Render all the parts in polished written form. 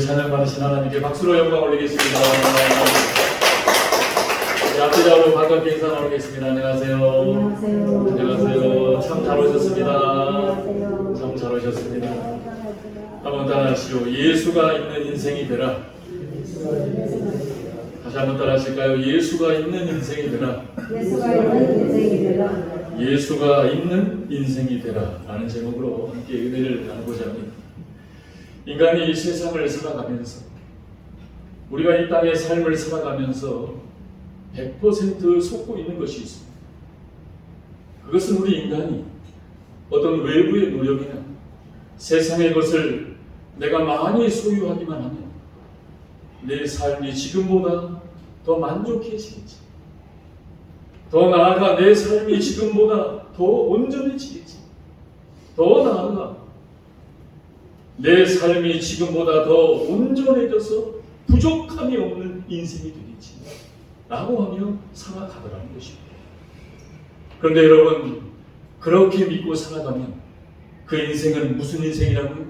찬양 받으신 하나님께 박수로 영광 올리겠습니다. 앞뒤좌우로 반갑게 인사 나누겠습니다. 안녕하세요. 안녕하세요. 참 잘 오셨습니다. 참 잘 오셨습니다. 한번 따라하시오. 예수가 있는 인생이 되라. 다시 한번 따라하실까요? 예수가 있는 인생이 되라. 예수가 있는 인생이 되라. 예수가 있는 인생이 되라 라는 제목으로 함께 은혜를 나누고자 합니다. 인간이 이 세상을 살아가면서, 우리가 이 땅의 삶을 살아가면서 100% 속고 있는 것이 있습니다. 그것은 우리 인간이 어떤 외부의 노력이나 세상의 것을 내가 많이 소유하기만 하면 내 삶이 지금보다 더 만족해지겠지. 더 나아가 내 삶이 지금보다 더 온전해지겠지. 더 나아가 내 삶이 지금보다 더 온전해져서 부족함이 없는 인생이 되겠지 라고 하며 살아가더라는 것입니다. 그런데 여러분, 그렇게 믿고 살아가면 그 인생은 무슨 인생이라고요?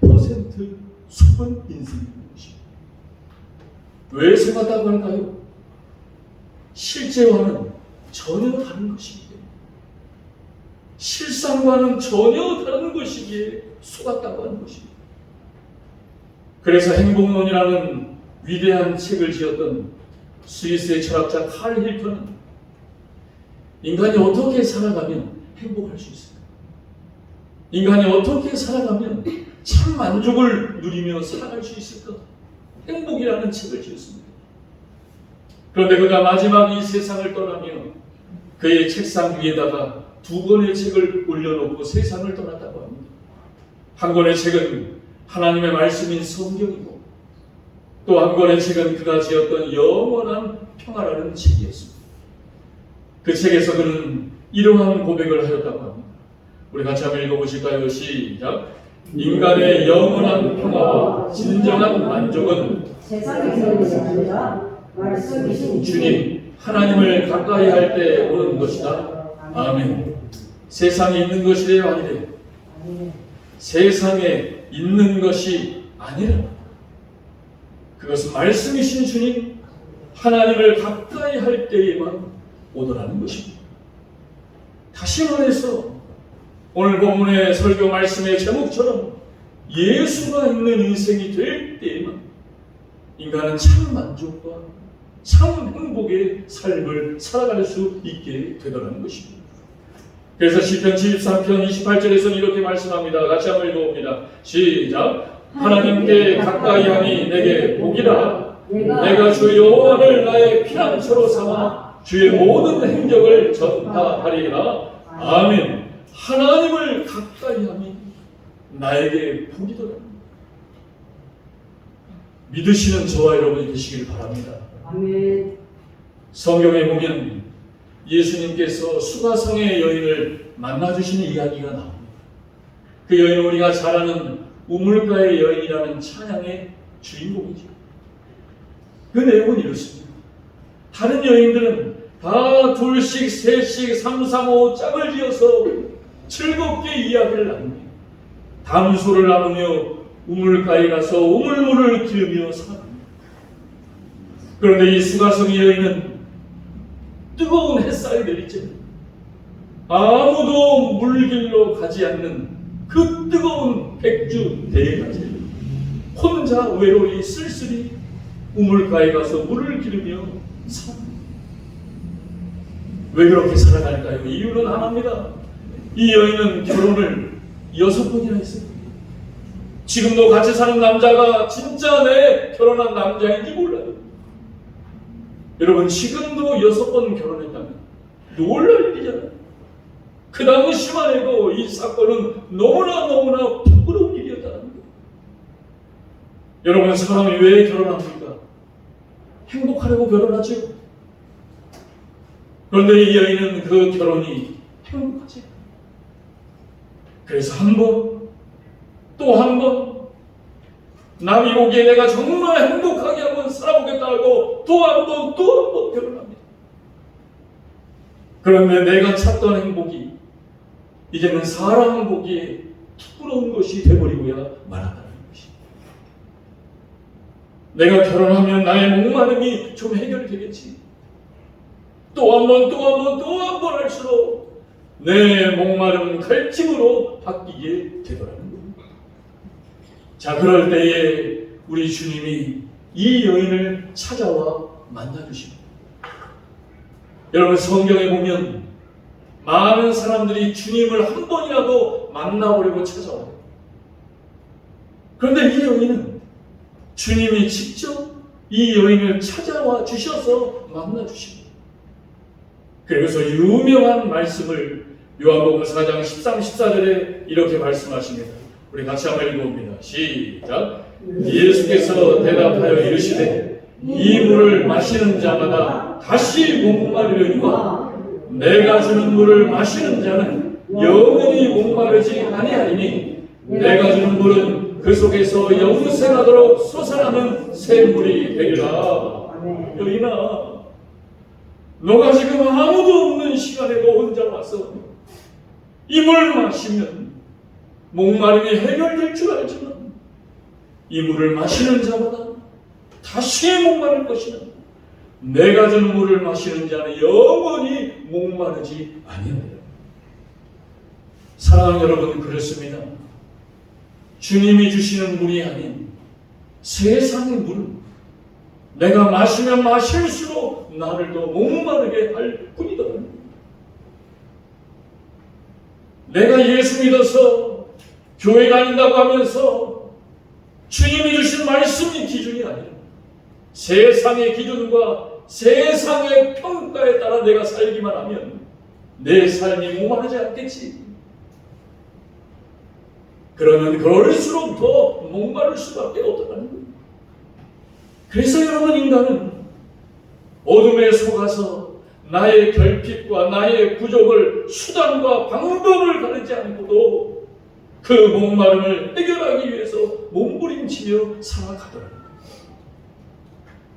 100% 속은 인생인 것입니다. 왜 속았다고 할까요? 실제와는 전혀 다른 것이기에, 실상과는 전혀 다른 것이기에 속았다고 하는 것입니다. 그래서 행복론이라는 위대한 책을 지었던 스위스의 철학자 칼 힐턴은 인간이 어떻게 살아가면 행복할 수 있을까? 인간이 어떻게 살아가면 참 만족을 누리며 살아갈 수 있을까? 행복이라는 책을 지었습니다. 그런데 그가 마지막 이 세상을 떠나며 그의 책상 위에다가 2권의 책을 올려놓고 세상을 떠났다고 합니다. 한 권의 책은 하나님의 말씀인 성경이고, 또 한 권의 책은 그가 지었던 영원한 평화라는 책이었습니다. 그 책에서 그는 이러한 고백을 하였다고 합니다. 우리 같이 한번 읽어보실까요? 시작. 인간의 영원한 평화와 진정한 만족은 세상에서 오는 것이 아니라 말씀이신 주님 하나님을 가까이 할 때 오는 것이다. 아멘. 세상에 있는 것이래요? 아니래요? 세상에 있는 것이 아니라 그것은 말씀이신 주님 하나님을 가까이 할 때에만 오더라는 것입니다. 다시 말해서 오늘 본문의 설교 말씀의 제목처럼 예수가 있는 인생이 될 때에만 인간은 참 만족과 참 행복의 삶을 살아갈 수 있게 되더라는 것입니다. 그래서 시편 73편 28절에서는 이렇게 말씀합니다. 같이 한번 읽어봅니다. 시작. 하나님께 가까이 하니 내게 복이라. 내가 주 여호와를 나의 피난처로 삼아 주의 모든 행적을 전파하리라. 아멘. 하나님을 가까이 하니 나에게 복이더라. 믿으시는 저와 여러분이 되시길 바랍니다. 아멘. 성경에 보면 예수님께서 수가성의 여인을 만나주시는 이야기가 나옵니다. 그 여인은 우리가 잘 아는 우물가의 여인이라는 찬양의 주인공이죠. 그 내용은 이렇습니다. 다른 여인들은 다 둘씩, 셋씩, 3, 3, 5 짝을 지어서 즐겁게 이야기를 나눕니다. 담소를 나누며 우물가에 가서 우물물을 기르며 살아갑니다. 그런데 이 수가성의 여인은 뜨거운 햇살이 내리쬐 아무도 물길로 가지 않는 그 뜨거운 백주 대낮에 혼자 외로이 쓸쓸히 우물가에 가서 물을 기르며 살아갑니다. 왜 그렇게 살아갈까요? 이유는 하나입니다. 이 여인은 결혼을 6번이나 했습니다. 지금도 같이 사는 남자가 진짜 내 결혼한 남자인지 몰라요. 여러분, 지금도 6번 결혼했다면 놀랄 일이잖아요. 그 당시만 해도 이 사건은 너무나 부끄러운 일이었다는 거예요. 여러분, 사람이 왜 결혼합니까? 행복하려고 결혼하죠. 그런데 이 여인은 그 결혼이 행복하지. 그래서 한 번, 또 한 번, 남이 보기에 내가 정말 행복하게 한번 살아보겠다고 또 한 번 결혼합니다. 그런데 내가 찾던 행복이 이제는 사람 보기에 부끄러운 것이 되어버리고야 말았다는 것입니다. 내가 결혼하면 나의 목마름이 좀 해결되겠지. 또 한 번 할수록 내 목마름은 갈증으로 바뀌게 되더라는 거예요. 자, 그럴 때에 우리 주님이 이 여인을 찾아와 만나주십니다. 여러분, 성경에 보면 많은 사람들이 주님을 한 번이라도 만나보려고 찾아와요. 그런데 이 여인은 주님이 직접 이 여인을 찾아와 주셔서 만나 주십니다. 그래서 유명한 말씀을 요한복음 4장 13, 14절에 이렇게 말씀하십니다. 우리 같이 한번 읽어봅니다. 시작. 예수께서 대답하여 이르시되 이 물을 마시는 자마다 다시 목마르려니와 내가 주는 물을 마시는 자는 영원히 목마르지 아니하리니 내가 주는 물은 그 속에서 영생하도록 솟아나는 샘물이 되리라. 여인아, 너가 지금 아무도 없는 시간에도 혼자 와서 이 물 마시면 목마름이 해결될 줄 알지만 이 물을 마시는 자마다 다시 목마를 것이나 내가 주는 물을 마시는 자는 영원히 목마르지 아니하리라. 사랑하는 여러분, 그렇습니다. 주님이 주시는 물이 아닌 세상의 물은 내가 마시면 마실수록 나를 더 목마르게 할 뿐이더라. 내가 예수 믿어서 교회 다닌다고 하면서 주님이 주신 말씀이 기준이 아니라 세상의 기준과 세상의 평가에 따라 내가 살기만 하면 내 삶이 목마르지 않겠지. 그러면 그럴수록 더 목마를 수밖에 없다는 거예요. 그래서 여러분, 인간은 어둠에 속아서 나의 결핍과 나의 부족을 수단과 방법을 가리지 않고도 그 목마름을 해결하기 위해서 몸부림치며 살아가더라고요.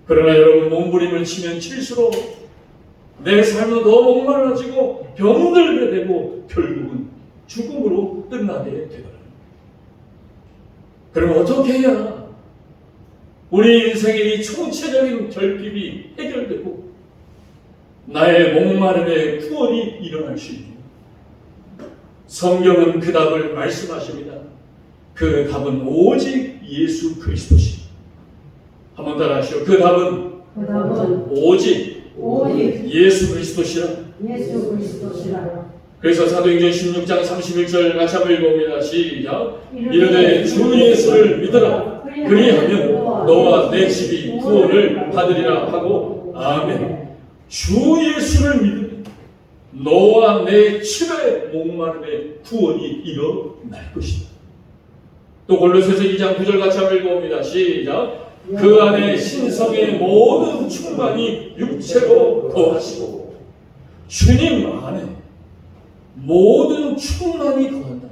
그러나 여러분, 몸부림을 치면 칠수록 내 삶은 더 목말라지고 병들게 되고 결국은 죽음으로 끝나게 되더라고요. 그럼 어떻게 해야 우리 인생의 이 총체적인 결핍이 해결되고 나의 목마름의 구원이 일어날 수 있는? 성경은 그 답을 말씀하십니다. 그 답은 오직 예수 그리스도시. 한번 따라하시오. 그 답은 오직 예수 그리스도시라. 예수 그리스도시라. 그래서 사도행전 16장 31절 같이 한번 읽어봅니다. 시작. 이르되 주 예수를 믿으라. 그리하면 너와 내 집이 구원을 받으리라 하고 아멘. 주 예수를 믿으면 너와 내 집의 목마름의 구원이 일어날 것이다. 또 골로새서 2장 9절 같이 한번 읽어봅니다. 시작. 그 안에 신성의 모든 충만이 육체로 거하시고 주님 안에 모든 충만이 거한다.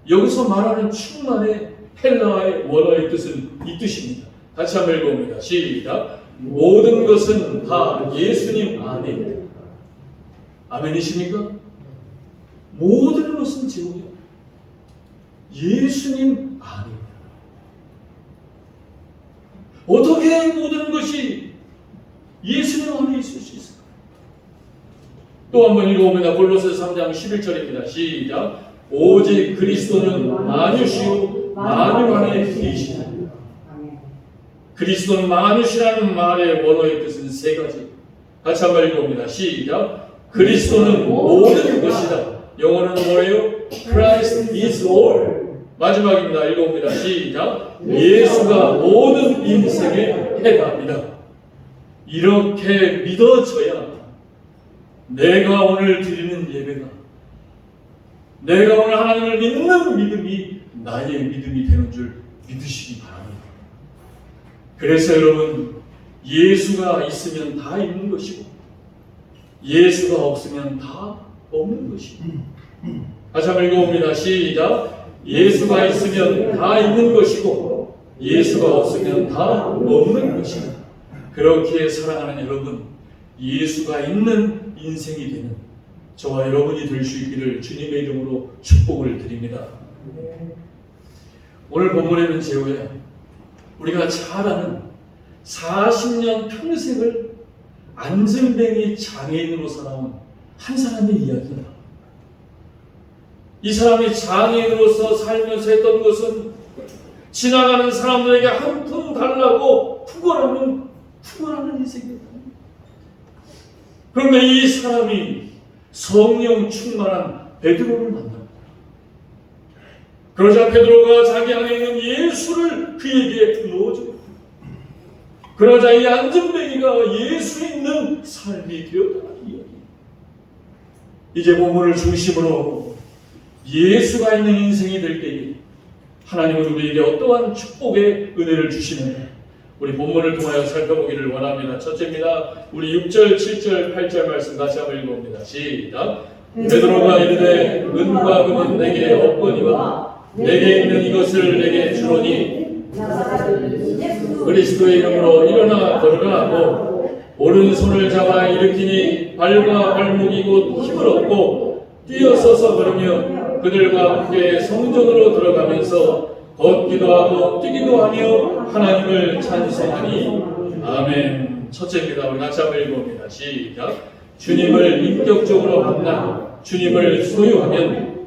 여기서 말하는 충만의 헬라어의 원어의 뜻은 이 뜻입니다. 같이 한번 읽어봅니다. 시작. 모든 것은 다 예수님 안에 있다. 아멘이십니까? 모든 것은 지금 예수님 안에 있다. 어떻게 모든 것이 예수님 안에 있을 수 있을까? 또 한번 읽어봅니다. 골로새서 3장 11절입니다. 시작. 오직 그리스도는 만유시요 만유 안에 계시다. 그리스도는 만유시라는 말의 원어의 뜻은 세 가지. 같이 한번 읽어봅니다. 시작. 그리스도는 모든 것이다. 영어는 뭐예요? Christ is all. 마지막입니다. 읽어봅니다. 시작. 예수가 모든 인생의 해답이다. 이렇게 믿어져야 내가 오늘 드리는 예배가, 내가 오늘 하나님을 믿는 믿음이 나의 믿음이 되는 줄 믿으시기 바랍니다. 그래서 여러분, 예수가 있으면 다 있는 것이고 예수가 없으면 다 없는 것이고. 다시 한번 읽어봅니다. 시작. 예수가 있으면 다 있는 것이고 예수가 없으면 다 없는 것이다. 그렇게 살아가는 여러분, 예수가 있는 인생이 되는 저와 여러분이 될 수 있기를 주님의 이름으로 축복을 드립니다. 오늘 본문에는 제호야 우리가 잘 아는 40년 평생을 안전뱅이 장애인으로 살아온 한 사람의 이야기입니다. 이 사람이 장애인으로서 살면서 했던 것은 지나가는 사람들에게 한 푼 달라고 구걸하는 인생이었다. 그런데 이 사람이 성령 충만한 베드로를 만납니다. 그러자 베드로가 자기 안에 있는 예수를 그에게 넣어줍니다. 그러자 이 안전뱅이가 예수 있는 삶이 되었다는 이야기. 이제 본문을 중심으로 예수가 있는 인생이 될 때에 하나님은 우리에게 어떠한 축복의 은혜를 주시는가, 우리 본문을 통하여 살펴보기를 원합니다. 첫째입니다. 우리 6절, 7절, 8절 말씀 같이 한번 읽어봅니다. 시작. 베드로가 이르되 은과 금은 내게 없거니와 내게 있는 이것을 내게 주노니 그리스도의 이름으로 일어나 걸어가 하고 오른손을 잡아 일으키니 발과 발목이 곧 힘을 얻고 뛰어서서 걸으며 그들과 함께 성전으로 들어가면서 걷기도 하고 뛰기도 하며 하나님을 찬송하니. 아멘. 첫째입니다. 우리 같이 한번 읽어봅니다. 시작. 주님을 인격적으로 만나 주님을 소유하면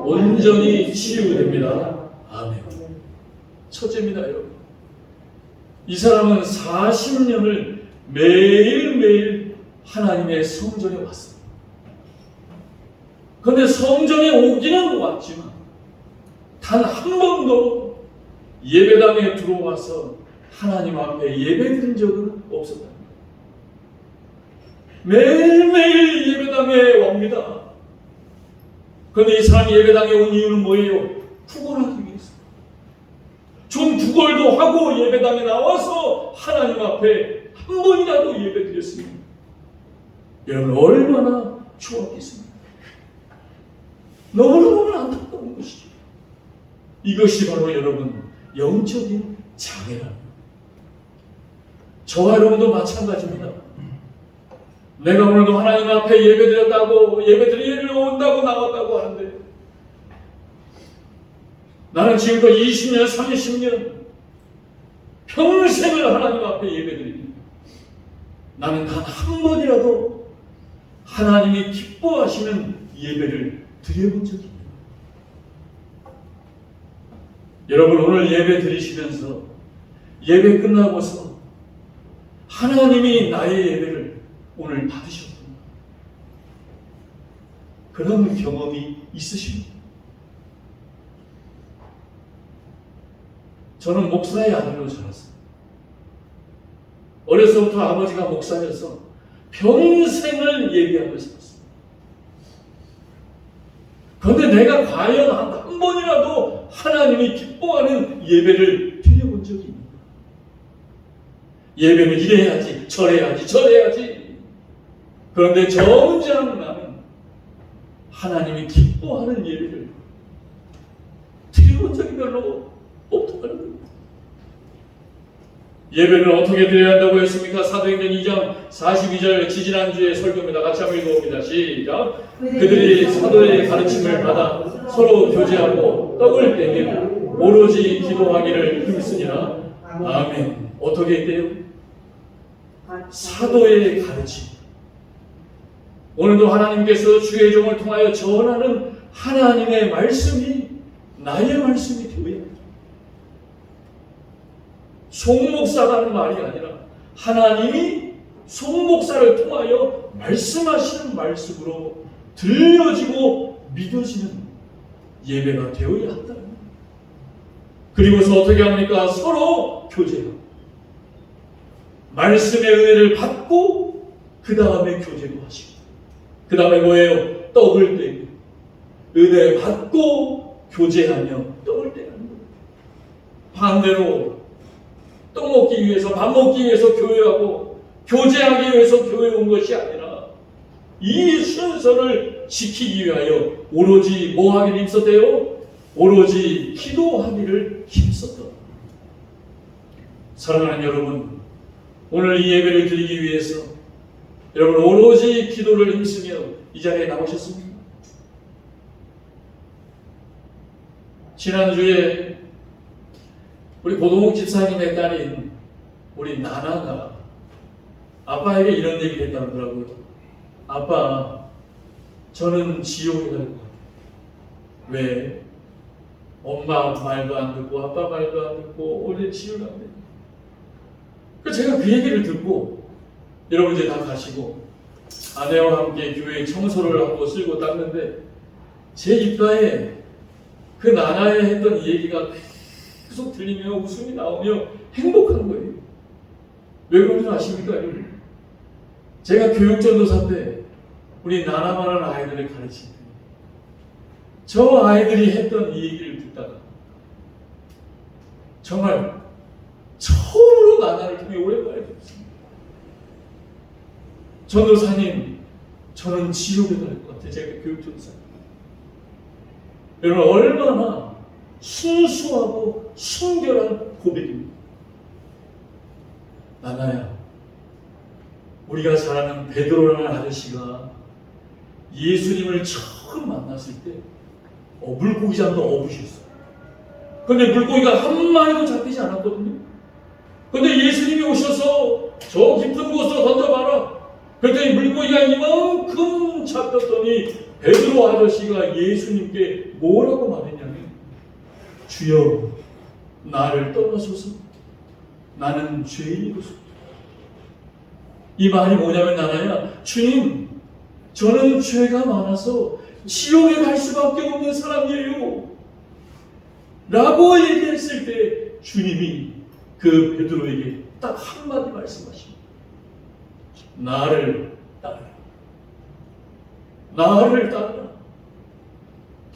온전히 치유됩니다. 아멘. 첫째입니다, 여러분. 이 사람은 40년을 매일매일 하나님의 성전에 왔습니다. 그런데 성전에 오기는 왔지만 단 한 번도 예배당에 들어와서 하나님 앞에 예배드린 적은 없었다. 매일매일 예배당에 옵니다. 그런데 이 사람이 예배당에 온 이유는 뭐예요? 구걸하기 위해서. 좀 구걸도 하고 예배당에 나와서 하나님 앞에 한 번이라도 예배드렸습니다. 여러분 얼마나 좋았겠습니까? 너무너무 안타까운 것이죠. 이것이 바로 여러분 영적인 장애랍니다. 저와 여러분도 마찬가지입니다. 내가 오늘도 하나님 앞에 예배드렸다고, 예배드리러 온다고 나왔다고 하는데 나는 지금껏 20년, 30년 평생을 하나님 앞에 예배드립니다. 나는 단 한 번이라도 하나님이 기뻐하시는 예배를 드려본 적이 있습니다. 여러분 오늘 예배 드리시면서 예배 끝나고서 하나님이 나의 예배를 오늘 받으셨구나, 그런 경험이 있으십니까? 저는 목사의 아들로 자랐어요. 어려서부터 아버지가 목사여서 평생을 예배하고 살았어요. 그런데 내가 과연 한 번이라도 하나님이 기뻐하는 예배를 드려본 적이 있는가? 예배는 이래야지, 저래야지. 그런데 정작 나는 하나님이 기뻐하는 예배를 드려본 적이 별로 없다는 겁니다. 예배는 어떻게 드려야 한다고 했습니까? 사도행전 2장 42절 지지난주에 설교입니다. 같이 한번 읽어봅니다. 시작. 그들이 사도의 가르침을 받아 서로 교제하고 떡을 떼며 오로지 기도하기를 힘쓰니라. 아멘. 어떻게 했대요? 사도의 가르침. 오늘도 하나님께서 주의 종을 통하여 전하는 하나님의 말씀이 나의 말씀이 되어야 합니다. 송목사라는 말이 아니라 하나님이 송목사를 통하여 말씀하시는 말씀으로 들려지고 믿어지는 예배가 되어야 한다는 겁니다. 그리고서 어떻게 합니까? 서로 교제하고 말씀의 은혜를 받고 그 다음에 교제도 하시고 그 다음에 뭐예요? 떡을 떼고 은혜 받고 교제하며 떡을 떼는 거예요. 반대로 떡 먹기 위해서, 밥 먹기 위해서 교회하고 교제하기 위해서 교회에 온 것이 아니라 이 순서를 지키기 위하여 오로지 뭐 하기를 힘썼대요? 오로지 기도하기를 힘썼다. 사랑하는 여러분, 오늘 이 예배를 드리기 위해서 여러분 오로지 기도를 힘쓰며 이 자리에 나오셨습니까? 지난주에 우리 고동욱 집사님의 딸인 우리 나나가 아빠에게 이런 얘기를 했다고 하더라고요. 아빠, 저는 지옥에 갈 것 같아요. 왜? 엄마 말도 안 듣고 아빠 말도 안 듣고 원래 지옥 안 돼요. 제가 그 얘기를 듣고, 여러분 이제 다 가시고 아내와 함께 교회 청소를 하고 쓸고 닦는데 제 입가에 그 나나에 했던 이 얘기가 계속 들리며 웃음이 나오며 행복한 거예요. 왜 그런지 아십니까, 여러분? 제가 교육전도사 때 우리 나나만한 아이들을 가르칠 때 저 아이들이 했던 이 얘기를 듣다가 정말 처음으로 나나를 통해 오랜만에 들었습니다. 전도사님, 저는 지옥에 갈 것 같아요. 제가 교육전도사. 여러분, 얼마나 순수하고 순결한 고백입니다. 나나야, 우리가 잘 아는 베드로라는 아저씨가 예수님을 처음 만났을 때 물고기 잡는 어부셨어요. 근데 물고기가 한 마리도 잡히지 않았거든요. 근데 예수님이 오셔서 저 깊은 곳으로 던져봐라. 그랬더니 물고기가 이만큼 잡혔더니 베드로 아저씨가 예수님께 뭐라고 말했냐면, 주여, 나를 떠나소서. 나는 죄인이로소. 이 말이 뭐냐면, 나나야, 주님, 저는 죄가 많아서 지옥에 갈 수밖에 없는 사람이에요 라고 얘기했을 때 주님이 그 베드로에게 딱 한마디 말씀하십니다. 나를 따르라. 나를 따르라.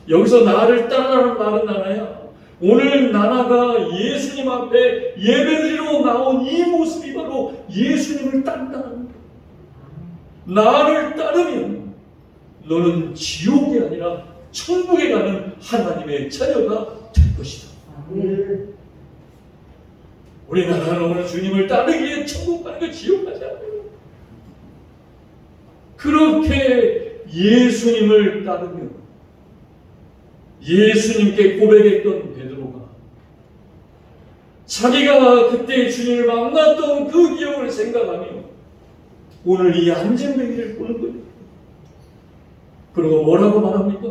여기서 나를 따르라는 말은 나나야, 오늘 나나가 예수님 앞에 예배드리러 나온 이 모습이 바로 예수님을 따른다는 거야. 나를 따르면 너는 지옥이 아니라 천국에 가는 하나님의 자녀가 될 것이다. 우리 나라는 오늘 주님을 따르기 위해 천국 가는 거 지옥 가지 않아요. 그렇게 예수님을 따르며 예수님께 고백했던 베드로가 자기가 그때 주님을 만났던 그 기억을 생각하며 오늘 이 안전뱅이를 보는 거예요. 그리고 뭐라고 말합니까?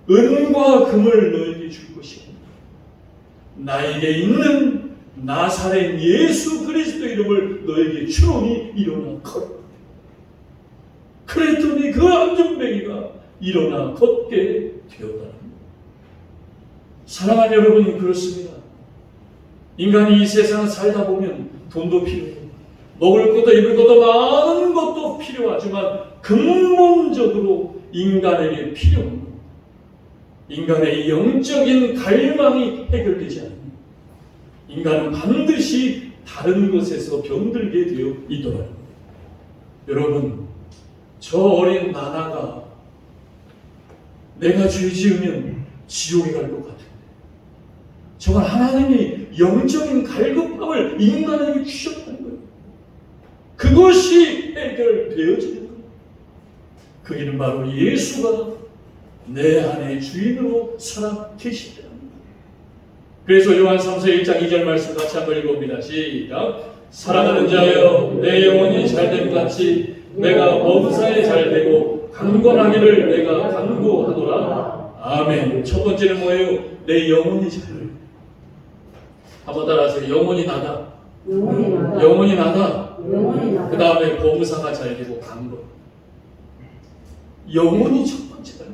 은과 금을 너에게 줄 것이고 나에게 있는 나사렛 예수 그리스도 이름을 너에게 주노니 일어나 걷라. 그랬더니 그 안전뱅이가 일어나 걷게 되었다는 겁니다. 사랑하는 여러분, 그렇습니다. 인간이 이 세상을 살다 보면 돈도 필요해요. 먹을 것도 입을 것도 많은 것도 필요하지만 근본적으로 인간에게 필요한 것, 인간의 영적인 갈망이 해결되지 않으면 인간은 반드시 다른 것에서 병들게 되어 있더라고요. 여러분, 저 어린 나나가 내가 죄 지으면 지옥에 갈 것 같은데 저건 하나님이 영적인 갈급함을 인간에게 주셨다는 거예요. 그것이 해결되어지는 거예요. 그 이름 바로 예수가 내 안에 주인으로 살아 계시다. 그래서 요한 3서 1장 2절 말씀 같이 한번 읽어봅니다. 시작. 사랑하는 자여, 내 영혼이 잘됨 같이 내가 범사에 잘되고 강건하기를 내가 간구하노라. 아멘. 첫 번째는 뭐예요? 내 영혼이 잘돼. 한번 따라하세요. 영혼이 나다. 영혼이 나다. 그 다음에 범사가 잘되고 강건. 영혼이 첫 번째다.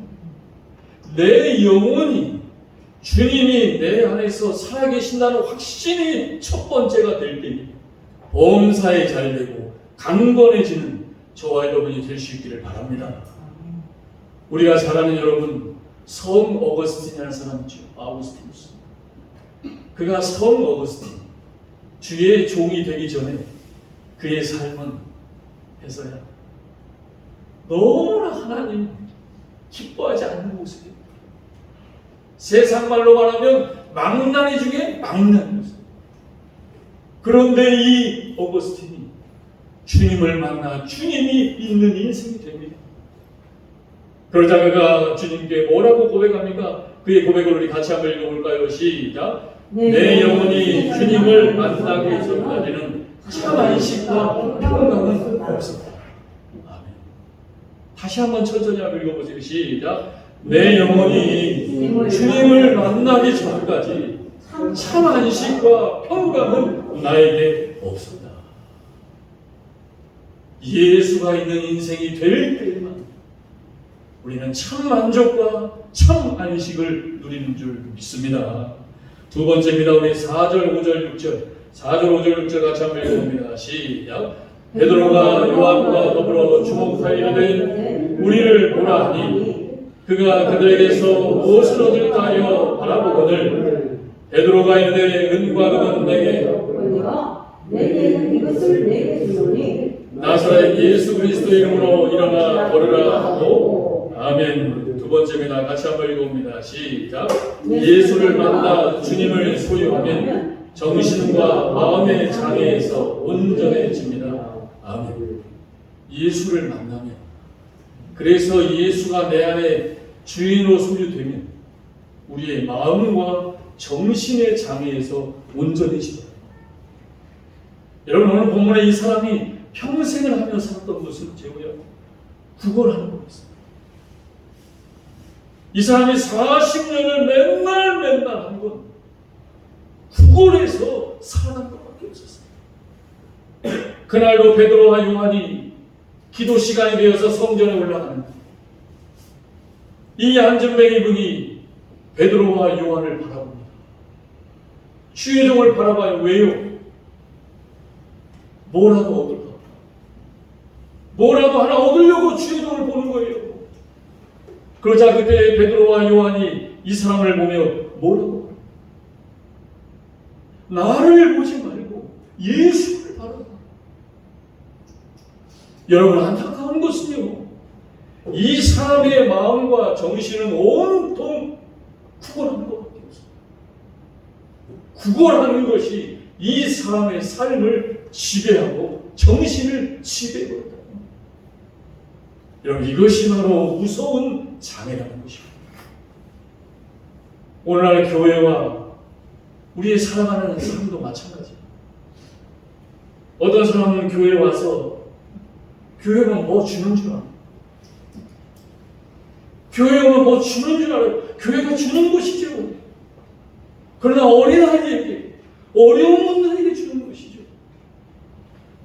내 영혼이 주님이 내 안에서 살아계신다는 확신이 첫 번째가 될 때니 범사에 잘되고 강건해지는 저와 여러분이 될 수 있기를 바랍니다. 우리가 잘 아는 여러분, 성 어거스틴이라는 사람 있죠. 아우구스티누스. 그가 성 어거스틴, 주의 종이 되기 전에 그의 삶은 해서야 너무나 하나님 기뻐하지 않는 모습이에요. 세상 말로 말하면 망나니 중에 망나니 모습. 그런데 이 어거스틴이 주님을 만나 주님이 있는 인생이 됩니다. 그러자 그가 주님께 뭐라고 고백합니까? 그의 고백을 우리 같이 한번 읽어볼까요? 시작. 내 영혼이 주님을 만나기 전까지는 참 안식과 평강은 없습니다. 아멘. 다시 한번 천천히 한번 읽어보세요. 시작. 내 영혼이 주님을 만나기 전까지 참 안식과 평강은 나에게 없습니다. 예수가 있는 인생이 될 때에만 우리는 참 만족과 참 안식을 누리는 줄 믿습니다. 두 번째입니다. 우리 4절, 5절, 6절 4절, 5절, 6절 같이 한번 읽어봅니다. 시작. 베드로가 요한과 더불어 주목하이르되 우리를 보라 하니 그가 그들에게서 무엇을 얻을까 하여 바라보거늘 베드로가 이르되 은과 금은 내게 이것을 내게 주노니 나사렛 예수 그리스도의 이름으로 일어나 걸으라 하고 아멘. 두 번째입니다. 같이 한번 읽어봅니다. 시작. 예수를 만나 주님을 소유하면 정신과 마음의 장애에서 온전해집니다. 아멘. 예수를 만나면, 그래서 예수가 내 안에 주인으로 소유되면 우리의 마음과 정신의 장애에서 온전해집니다. 여러분, 오늘 본문에 이 사람이 평생을 하며 살았던 것은 제고요, 구걸하는 거였습니다. 이 사람이 40년을 맨날 한 건 구걸해서 살아난 것밖에 없었어요. 그날도 베드로와 요한이 기도 시간이 되어서 성전에 올라가는 이 안전뱅이 분이 베드로와 요한을 바라봅니다. 주의 종을 바라봐요. 왜요? 뭐라도 얻을까? 뭐라도 하나 얻으려고 주의 종을 보는 거예요. 그러자 그때 베드로와 요한이 이 사람을 보며 뭐라고? 나를 보지 말고 예수를 바라봐. 여러분, 안타까운 것은요, 이 사람의 마음과 정신은 온통 구걸하는 것밖에 없습니다. 구걸하는 것이 이 사람의 삶을 지배하고 정신을 지배해버렸다. 여러분, 이것이 바로 무서운 장애라는 것입니다. 오늘날 교회와 우리의 살아가는 삶도 마찬가지입니다. 어떤 사람은 교회에 와서 교회가 뭐 주는 줄 알아요. 교회가 뭐 주는 줄 알아요. 교회가 주는 것이죠. 그러나 어린아이에게, 어려운 분들에게 주는 것이죠.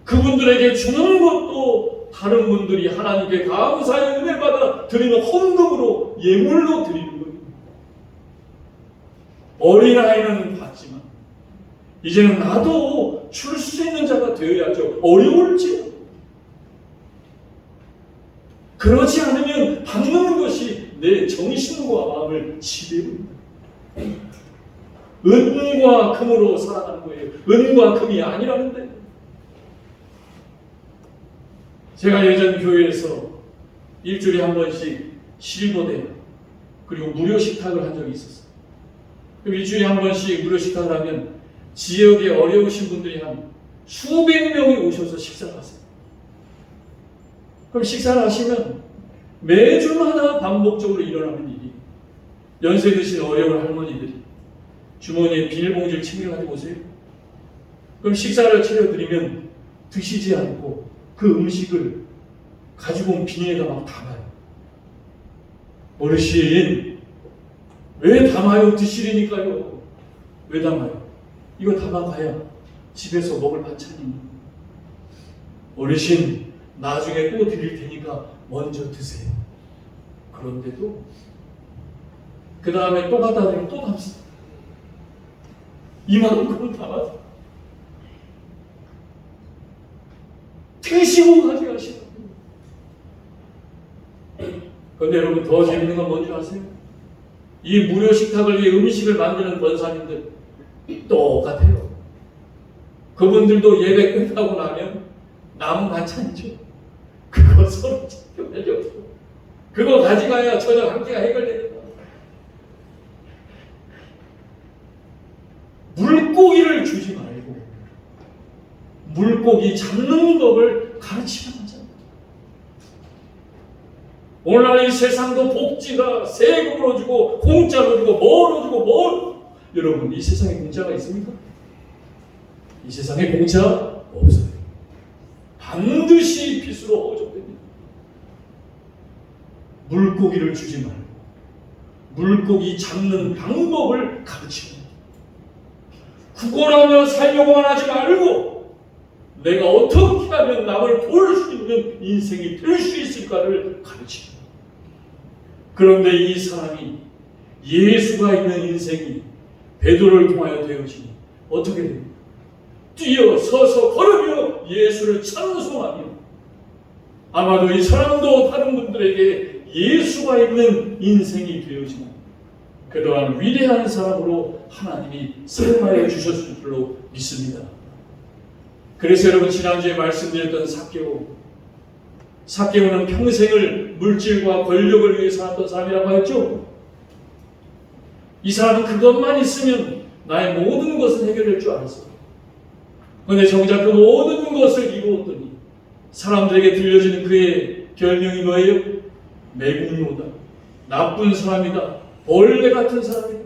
그분들에게 주는 것도 다른 분들이 하나님께 감사의 은혜 받아 드리는 헌금으로, 예물로 드리는 거예요. 어린아이는 받지만 이제는 나도 줄 수 있는 자가 되어야죠. 어려울지. 그러지 않으면 받는 것이 내 정신과 마음을 지배합니다. 은과 금으로 살아가는 거예요. 은과 금이 아니라는데. 제가 예전 교회에서 일주일에 한 번씩 실버대 그리고 무료 식탁을 한 적이 있었어요. 그럼 일주일에 한 번씩 무료 식탁을 하면 지역에 어려우신 분들이 한 수백 명이 오셔서 식사를 하세요. 그럼 식사를 하시면 매주마다 반복적으로 일어나는 일이, 연세 드신 어려운 할머니들이 주머니에 비닐봉지를 챙겨가지고 오세요. 그럼 식사를 차려드리면 드시지 않고 그 음식을 가지고 온 비닐에다 막 담아요. 어르신, 왜 담아요? 드시려니까요. 왜 담아요? 이거 담아가야 집에서 먹을 반찬입니다. 어르신, 나중에 또 드릴 테니까 먼저 드세요. 그런데도 그 다음에 또 갖다 드리면 또 담습니다. 이만큼 담아서 드시고 가져가시는 거예요. 그런데 여러분, 더 재밌는 건 뭔지 아세요? 이 무료 식탁을 위해 음식을 만드는 권사님들 똑같아요. 그분들도 예배 끝나고 나면 남은 반찬이죠. 그거 서로 챙겨가지고 그거 가져가야 저녁 한 끼가 해결됩니다. 물고기를 주지 말고 물고기 잡는 법을 가르치면 하잖아요. 오늘날 이 세상도 복지가 세금으로 주고 공짜로 주고 뭐로 주고 뭐 여러분, 이 세상에 공짜가 있습니까? 이 세상에 공짜 없어요. 반드시 빚으로 허접됩니다. 물고기를 주지 말고 물고기 잡는 방법을 가르치고, 구걸하며 살려고만 하지 말고 내가 어떻게 하면 남을 도울 수 있는 인생이 될 수 있을까를 가르치고, 그런데 이 사람이 예수가 있는 인생이 베드로를 통하여 되어지니 어떻게 됩니까? 뛰어 서서 걸으며 예수를 찬송하며, 아마도 이 사람도 다른 분들에게 예수가 있는 인생이 되어지는 그동안 위대한 사람으로 하나님이 사용하여 주셨을 줄로 믿습니다. 그래서 여러분, 지난주에 말씀드렸던 삭개오는 평생을 물질과 권력을 위해 살았던 사람이라고 했죠. 이 사람은 그것만 있으면 나의 모든 것은 해결될 줄 알았어요. 그런데 정작 그 모든 것을 이루었더니 사람들에게 들려지는 그의 별명이 뭐예요? 매국노다, 나쁜 사람이다, 벌레 같은 사람이다.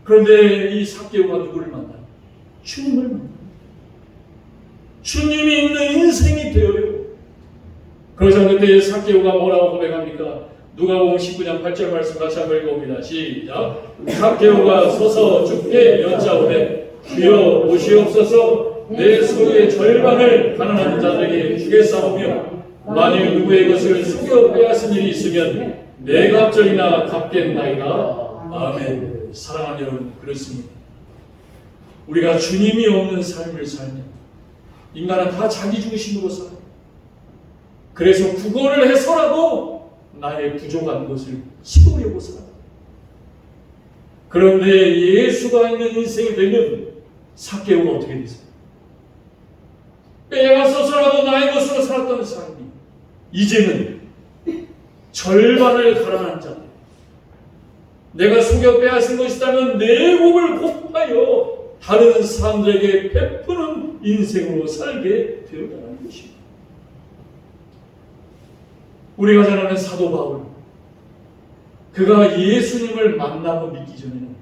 그런데 이 삭개오가 누구를 만나요? 주님을 만나요. 주님이 있는 인생이 되어요. 그러자 그때 삭개오가 뭐라고 고백합니까? 누가복음 19장 8절 말씀 같이 한번 읽어봅니다. 시작. 삭개오가 서서 주께 여짜오되 주여 보시옵소서, 내 소유의 절반을 가난한 자들에게 주겠사오며 만일 누구의 것을 속여 빼앗은 일이 있으면 네 갑절이나 갚겠나이다. 아멘. 사랑하는 여러분, 그렇습니다. 우리가 주님이 없는 삶을 살면 인간은 다 자기 중심으로 살아요. 그래서 구걸을 해서라도 나의 부족한 것을 채우려고 살아요. 그런데 예수가 있는 인생이 되면 삭개오가 어떻게 되세요? 빼앗아서라도 나의 것으로 살았던 사람이 이제는 절반을 가난한 자, 내가 속여 빼앗은 것이라면 내 몸을 곱하여 다른 사람들에게 베푸는 인생으로 살게 되었다는 것입니다. 우리가 잘 아는 사도 바울, 그가 예수님을 만나고 믿기 전에는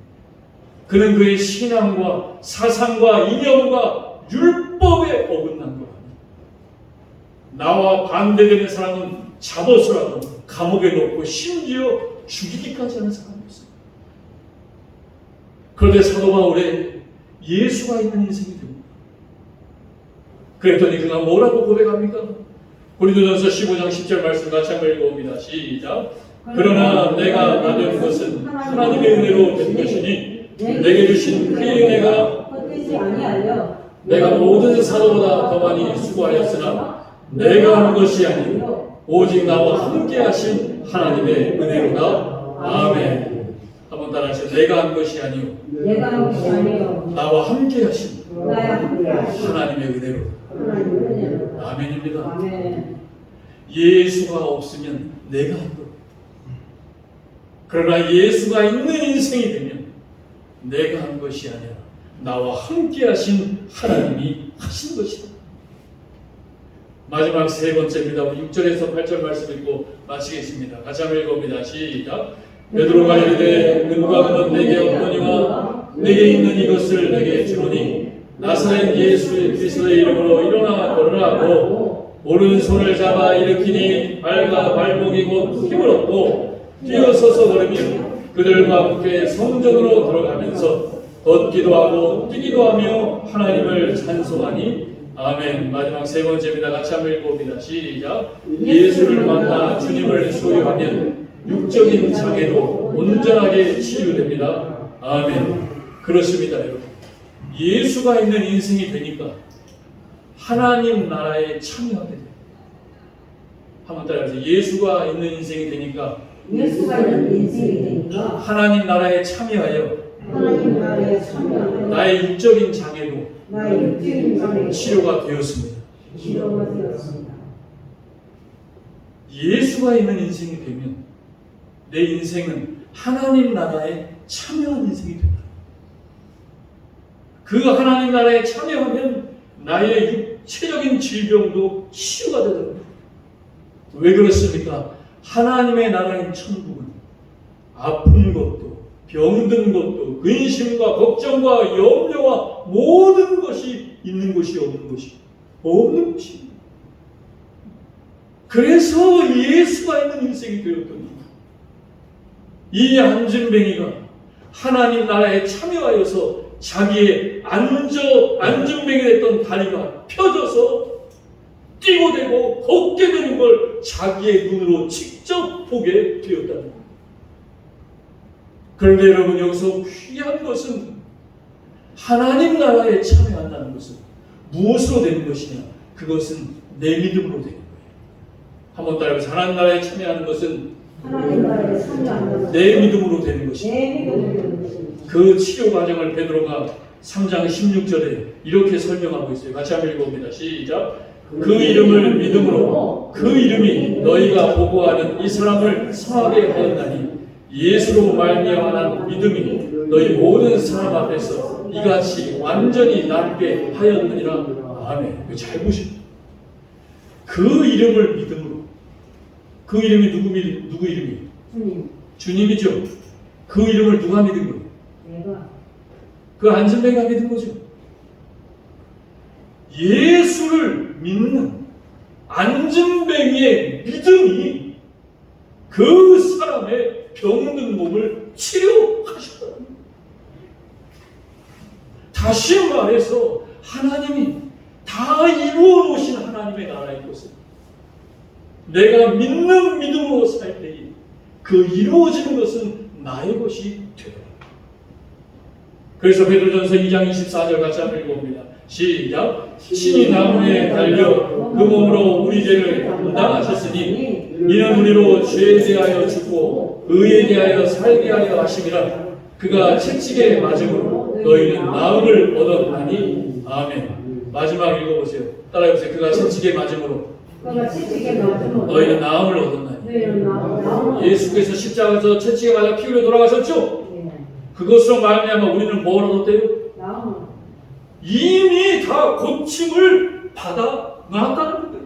그는 그의 신앙과 사상과 이념과 율법에 어긋난 것 같아요. 나와 반대되는 사람은 잡아서라도 감옥에 넣고 심지어 죽이기까지 하는 사람이었어요. 그런데 사도 바울에 예수가 있는 인생이 됩니다. 그랬더니 그가 뭐라고 고백합니까? 고린도전서 15장 10절 말씀 같이 한번 읽어봅니다. 시작. 그러나 내가 받은 것은 하나님의 은혜로 된 것이니 내게 주신 그의 은혜가 헛되지 아니하여 내가 모든 사도보다 더 많이 수고하였으나 내가 한 것이 아니요 오직 나와 함께 하신 하나님의 은혜로다. 아멘. 한번 따라하시죠. 내가 한 것이 아니요 내가 한 것이 아니요 나와 함께 하신 나와 함께 하신 하나님의 은혜로. 하나님의 은혜로. 아멘입니다. 아멘. 예수가 없으면 내가 한 것. 그러나 예수가 있는 인생이 되면 내가 한 것이 아니라 나와 함께 하신 하나님이 하신 것이다. 마지막 세 번째입니다. 6절에서 8절 말씀 읽고 마치겠습니다. 같이 한번 읽어봅니다. 시작. 베드로가 이르되 그 누가는 내게 없거니와 내게 있는 이것을 내게 주노니 나사렛 예수 그리스도의 이름으로 일어나 걸으라 하고 오른손을 잡아 일으키니 발과 발목이 곧 힘을 얻고 뛰어서서 걸으며 그들과 함께 성전으로 들어가면서 걷기도 하고 뛰기도 하며 하나님을 찬송하니. 아멘. 마지막 세 번째입니다. 같이 한번 읽어봅니다. 시작. 예수를 만나 주님을 소유하면 육적인 장애도 온전하게 치유됩니다. 아멘. 그렇습니다, 여러분. 예수가 있는 인생이 되니까 하나님 나라에 참여하게 돼요. 한번 따라해보세요. 예수가 있는 인생이 되니까 예수가 있는 인생이 되니까 하나님 나라에 참여하여 하나님 나라에 참여하여 나의 육적인 장애도 나의 육적인 장애가 치료가 되었습니다. 치료가 되었습니다. 예수가 있는 인생이 되면 내 인생은 하나님 나라에 참여한 인생이 된다. 그 하나님 나라에 참여하면 나의 육체적인 질병도 치유가 되더라고요. 왜 그렇습니까? 하나님의 나라인 천국은 아픈 것도 병든 것도 근심과 걱정과 염려와 모든 것이 있는 것이 없는 것이 없는 것입니다. 그래서 예수가 있는 인생이 되었더니 이 안진뱅이가 하나님 나라에 참여하여서 자기의 안진뱅이 됐던 다리가 펴져서 뛰고 되고 걷게 되는 걸 자기의 눈으로 직접 보게 되었다는 겁니다. 그런데 여러분, 여기서 귀한 것은 하나님 나라에 참여한다는 것은 무엇으로 되는 것이냐? 그것은 내 믿음으로 되는 거예요. 한번 따라해보세요. 하나님 나라에 참여하는 것은 하나님 나라에 참여하는 내 믿음으로 되는 것이다. 내 믿음으로 되는 것입니다. 그 치료 과정을 베드로가 3장 16절에 이렇게 설명하고 있어요. 같이 한번 읽어봅니다. 시작. 그 이름을 믿음으로 그 이름이 너희가 보고하는 이 사람을 성하게 하였나니 예수로 말미암아 믿음이 너희 모든 사람 앞에서 이같이 완전히 낫게 하였느니라. 아멘. 이거 잘 보십시오. 그 이름을 믿음으로. 그 이름이 누구 이름이에요? 주님. 주님이죠. 그 이름을 누가 믿은 거예요? 내가. 그 안진뱅이가 믿은 거죠. 예수를 믿는 안진뱅이의 믿음이 그 사람의 병든 몸을 치료하셨다는 거예요. 다시 말해서 하나님이 다 이루어 놓으신 하나님의 나라의 것은 내가 믿는 믿음으로 살 때에 그 이루어지는 것은 나의 것이 되더라. 그래서 베드로전서 2장 24절 같이 한번 읽어봅니다. 시작. 신이 나무에 달려 그 몸으로 우리 죄를 감당하셨으니 이는 우리로 죄에 대하여 죽고 의에 대하여 살게 하려 하심이라. 그가 채찍에 맞음으로 너희는 나음을 얻었나니. 아멘. 마지막 읽어보세요. 따라해보세요. 그가 채찍에 맞음으로 너희는 나음을 얻었나니. 예수께서 십자가에서 채찍에 맞아 피 흘려 돌아가셨죠? 그것으로 말미암아 우리는 뭘 얻었대요? 이미 다 고침을 받아 놨다는 거예요.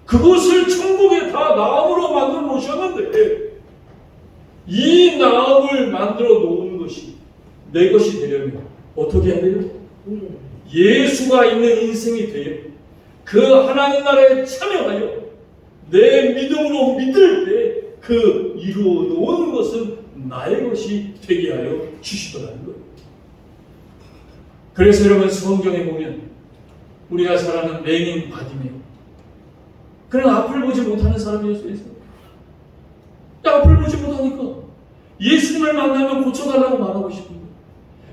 그것을 천국에 다 나음으로 만들어 놓으셨는데 이 나음을 만들어 놓은 것이 내 것이 되려면 어떻게 해야 돼요? 예수가 있는 인생이 되어 그 하나님 나라에 참여하여 내 믿음으로 믿을 때 그 이루어 놓은 것은 나의 것이 되게 하여 주시더라는 거예요. 그래서 여러분, 성경에 보면 우리가 잘 아는 맹인 바디메오, 그는 앞을 보지 못하는 사람이었어요. 앞을 보지 못하니까 예수님을 만나면 고쳐달라고 말하고 싶은 거예요.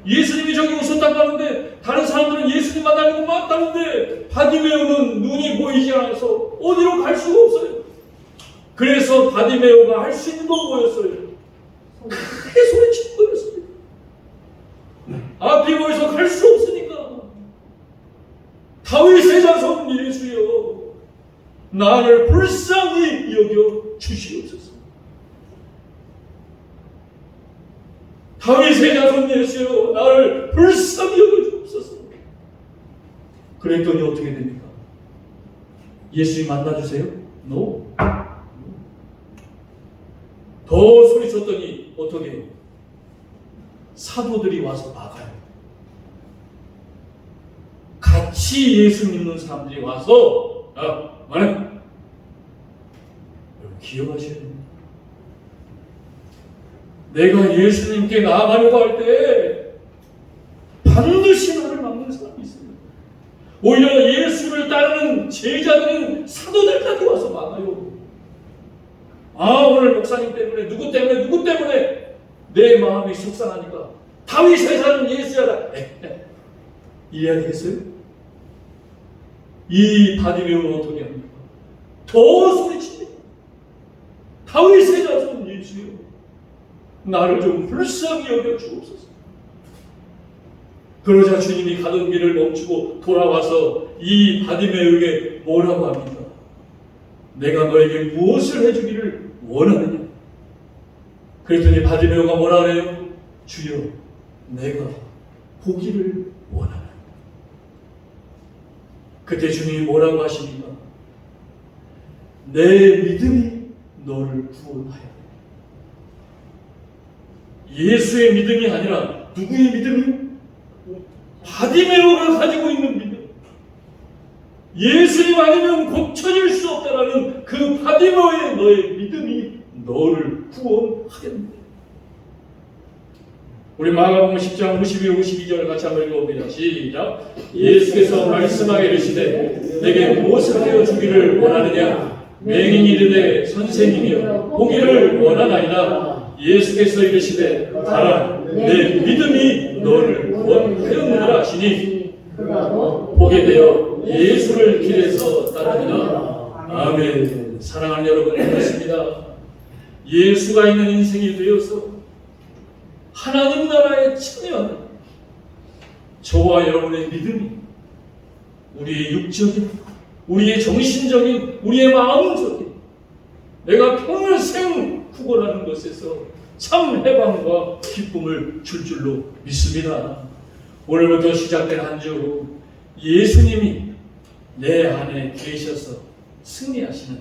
예수님이 저기 오셨다고 하는데 다른 사람들은 예수님 만나려고 왔다는데 바디메오는 눈이 보이지 않아서 어디로 갈 수가 없어요. 그래서 바디메오가 할 수 있는 건 뭐였어요? 크게 소리치는 거였습니다. 앞이 보여서 갈 수 없으니까 다윗의 자손 예수여, 나를 불쌍히 여겨 주시옵소서. 다윗의 자손 예수여, 나를 불쌍히 여겨 주옵소서. 그랬더니 어떻게 됩니까? 예수님 만나주세요? No. 더 소리쳤더니 어떻게 해요? 사도들이 와서 막아요. 같이 예수 믿는 사람들이 와서 여러분 기억하셔야 됩니다. 내가 예수님께 나아가려고 할 때 반드시 나를 막는 사람이 있어요. 오히려 예수를 따르는 제자들은 사도들까지 와서 막아요. 오늘 목사님 때문에 누구 때문에 내 마음이 속상하니까 다윗의 자손 예수야라 이해야 되겠어요? 이 바디메오는 어떻게 합니까? 더 소리칩니다. 다윗의 자손 예수여, 나를 좀 불쌍히 여겨 주옵소서. 그러자 주님이 가던 길을 멈추고 돌아와서 이 바디메오에게 뭐라고 합니까? 내가 너에게 무엇을 해주기를 원하느냐? 그랬더니 바디메오가 뭐라 그래요? 주여, 내가 보기를 원하나이다. 그때 주님이 뭐라고 하십니까? 내 믿음이 너를 구원하였다. 예수의 믿음이 아니라 누구의 믿음이요? 바디메오가 가지고 있는 믿음. 예수님 아니면 고쳐질 수 없다라는 그 바디메오의 너의 믿음이 너를 구원하겠네. 우리 마가복음 10장 51, 52절 같이 한번 읽어봅니다. 시작. 예수께서 말씀하게 이르시되 내게 무엇을 하여 주기를 원하느냐? 맹인이 이르되 선생님이여 보기를 원하나이다. 예수께서 이르시되 가라 내 믿음이 너를 구원하였느니라 하시니 보게 되어 예수를 길에서 따르니라. 아멘. 사랑하는 여러분, 그렇습니다. 예수가 있는 인생이 되어서 하나님 나라의 청년, 저와 여러분의 믿음이 우리의 육적인, 우리의 정신적인, 우리의 마음적인 내가 평생 구걸하는 것에서 참 해방과 기쁨을 줄 줄로 믿습니다. 오늘부터 시작된 한 주 예수님이 내 안에 계셔서 승리하시는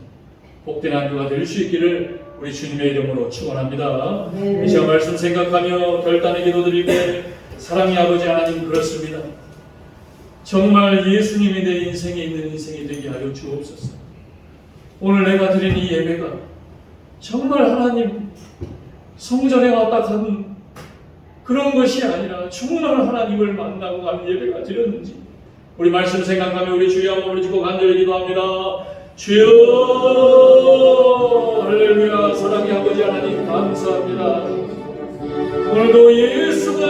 복된 한 주가 될 수 있기를 우리 주님의 이름으로 축원합니다. 이 시간 말씀 생각하며 결단의 기도드릴 때 사랑의 아버지 하나님, 그렇습니다. 정말 예수님이 내 인생에 있는 인생이 되게 하여 주옵소서. 오늘 내가 드린 이 예배가 정말 하나님 성전에 왔다 간 그런 것이 아니라 정말 하나님을 만나고 가는 예배가 드렸는지 우리 말씀 생각하며 우리 주여 한번 부르짖고 간절히 기도합니다. 주여, 할렐루야. 사랑의 아버지 하나님 감사합니다. 오늘도 예수가